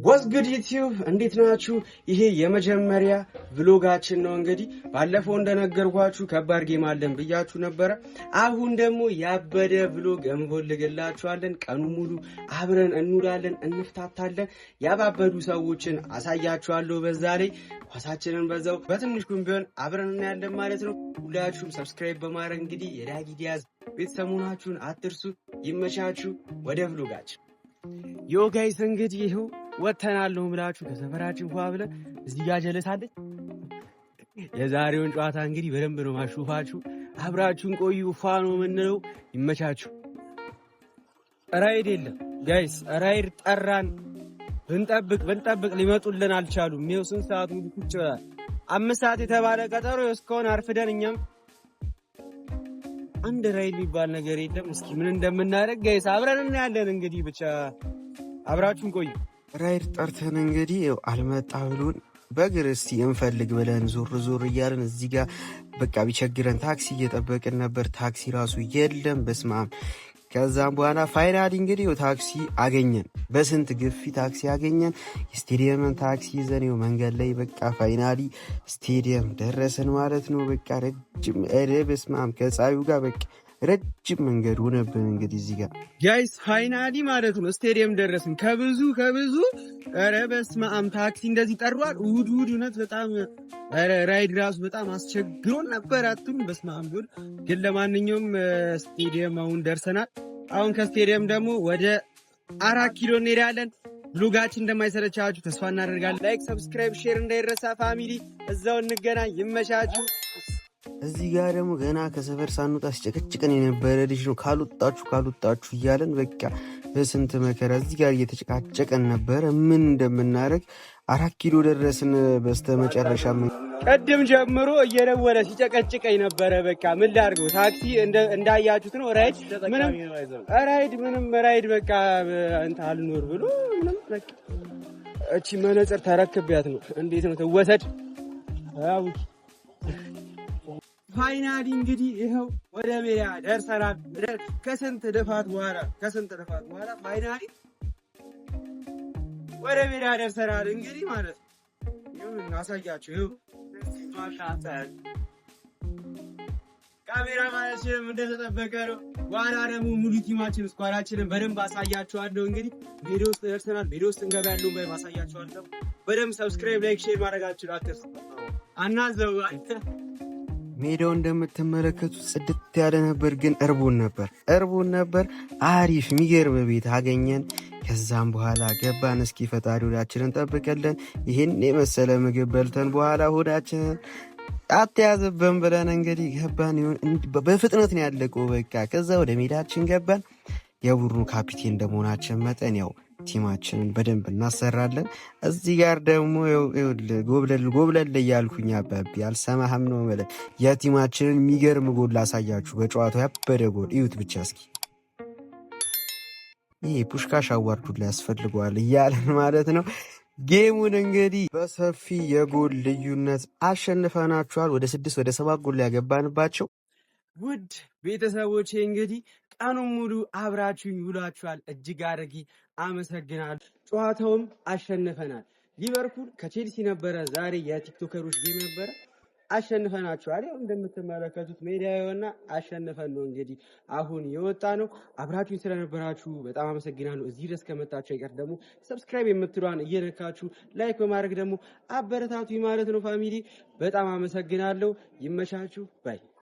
What's good YouTube? እንዴት ናችሁ? ይሄ የመጀመሪያ ቭሎጋችን ነው። እንግዲህ ባለፈው እንደነገርኳችሁ ከባድ ጌም አለን ብያችሁ ነበር። አሁን ደግሞ ያበደ ቭሎግ እንወልግላችኋለን። ቀኑ ሙሉ አብረን እንውላለን፣ እንፍታታለን። ያባበዱ ሰዎችን አሳያችኋለሁ። በዛ ላይ ኳሳችንን በዛው በትንሹም ቢሆን አብረን እናያለን ማለት ነው። ሁላችሁም ሰብስክራይብ በማድረግ እንግዲህ የዳጊ ዲያዝ ቤተሰቡናችሁን አትርሱ። ይመቻችሁ። ወደ ቭሎጋችን ዮ ጋይስ እንግዲህ ይሄው ወተናለሁ ብላችሁ ከሰፈራችን ፏ ብለን እዚህ ጋር ጀለሳለች። የዛሬውን ጨዋታ እንግዲህ በደንብ ነው ማሹፋችሁ። አብራችሁን ቆዩ። ፏ ነው የምንለው። ይመቻችሁ። ራይድ የለም ጋይስ፣ ራይድ ጠራን። ብንጠብቅ ሊመጡልን አልቻሉም። ይኸው ስንት ሰዓት ሙሉ ቁጭ ብለን 5 ሰዓት የተባለ ቀጠሮ እስካሁን አርፍደን እኛም አንድ ራይድ የሚባል ነገር የለም። እስኪ ምን እንደምናደርግ ጋይስ አብረን እናያለን። እንግዲህ ብቻ አብራችሁን ቆዩ። ራይድ ጠርተን እንግዲህ አልመጣ ብሎን በእግር እስቲ እንፈልግ ብለን ዞር እያለን እዚህ ጋር በቃ ቢቸግረን ታክሲ እየጠበቅን ነበር። ታክሲ ራሱ የለም። በስማም። ከዛም በኋላ ፋይናሊ እንግዲህ ታክሲ አገኘን። በስንት ግፊ ታክሲ አገኘን። ስቴዲየምን ታክሲ ይዘን መንገድ ላይ በቃ ፋይናሊ ስቴዲየም ደረሰን ማለት ነው። በቃ ረጅም በስማም ከፀሐዩ ጋር በቃ ረጅም መንገድ ሆነብን። እንግዲህ እዚህ ጋር ጋይስ ፋይናሊ ማለት ነው ስቴዲየም ደረስን። ከብዙ ኧረ በስመ አብ ታክሲ እንደዚህ ጠሯል። እሑድ እውነት በጣም ራይድ ራሱ በጣም አስቸግሮን ነበር። አቱን በስመ አብ ግን ለማንኛውም ስቴዲየም አሁን ደርሰናል። አሁን ከስቴዲየም ደግሞ ወደ 4 ኪሎ እንሄዳለን። ቭሎጋችን እንደማይሰለቻችሁ ተስፋ እናደርጋለን። ላይክ፣ ሰብስክራይብ፣ ሼር እንዳይረሳ ፋሚሊ። እዛው እንገናኝ። ይመቻችሁ። እዚህ ጋር ደግሞ ገና ከሰፈር ሳንወጣ ሲጨቀጭቀን የነበረ ልጅ ነው። ካልወጣችሁ እያለን በቃ በስንት መከራ እዚህ ጋር እየተጨቃጨቀን ነበረ። ምን እንደምናደርግ 4 ኪሎ ደረስን። በስተመጨረሻ ቀድም ጀምሮ እየደወለ ሲጨቀጭቀኝ ነበረ። በቃ ምን ላድርገው? ታክሲ እንዳያችሁት ነው። ራይድ በቃ እንትን አልኖር ብሎ ምንም በቃ እቺ መነጽር ተረክቢያት ነው። እንዴት ነው ተወሰድ? ፋይናሊ እንግዲህ ይኸው ወደ ሜዳ ደርሰናል። ከስንት ልፋት በኋላ ፋይናሊ ወደ ሜዳ ደርሰናል። እንግዲህ ማለት ነው ይሁን እናሳያችሁ። ይሁን ካሜራ ማለትም እንደተጠበቀ ነው። በኋላ ደግሞ ሙሉ ቲማችን ስኳራችንን በደንብ አሳያችኋለሁ። እንግዲህ ቪዲዮ ውስጥ ደርሰናል። ቪዲዮ ውስጥ እንገባለን ወይ ማሳያችኋለሁ። በደንብ ሰብስክራይብ፣ ላይክ፣ ሼር ማድረጋችሁን አትርሱ። አናዘው ሜዳው እንደምትመለከቱት ጽድት ያለ ነበር፣ ግን እርቦን ነበር። አሪፍ የሚገርም ቤት አገኘን። ከዛም በኋላ ገባን። እስኪ ፈጣሪ ሆዳችንን ጠብቀልን። ይህን የመሰለ ምግብ በልተን በኋላ ሆዳችንን አትያዘብን ብለን እንግዲህ ገባን። በፍጥነት ነው ያለቀው በቃ። ከዛ ወደ ሜዳችን ገባን። የቡድኑ ካፒቴን እንደመሆናችን መጠን ቲማችንን በደንብ እናሰራለን። እዚህ ጋር ደግሞ ጎብለል እያልኩኝ አባቢ አልሰማህም ነው ማለት የቲማችንን የሚገርም ጎል ላሳያችሁ። በጨዋታው ያበደ ጎል እዩት ብቻ እስኪ። ይሄ ፑሽካሽ አዋርዱ ላይ ያስፈልገዋል እያለን ማለት ነው። ጌሙን እንግዲህ በሰፊ የጎል ልዩነት አሸንፈናችኋል። ወደ 6 ወደ 7 ጎል ያገባንባቸው ውድ ቤተሰቦቼ እንግዲህ ቀኑን ሙሉ አብራችሁኝ ውላችኋል። እጅግ አድርጌ አመሰግናለሁ። ጨዋታውን አሸንፈናል። ሊቨርፑል ከቼልሲ ነበረ ዛሬ የቲክቶከሮች ጌም ነበረ። አሸንፈናችኋል። ያው እንደምትመለከቱት ሜዳውና አሸንፈን ነው እንግዲህ አሁን የወጣ ነው። አብራችሁኝ ስለነበራችሁ በጣም አመሰግናለሁ። እዚህ ድረስ ከመጣችሁ አይቀር ደግሞ ሰብስክራይብ የምትሏን እየነካችሁ ላይክ በማድረግ ደግሞ አበረታቱኝ ማለት ነው ፋሚሊ። በጣም አመሰግናለሁ። ይመቻችሁ ባይ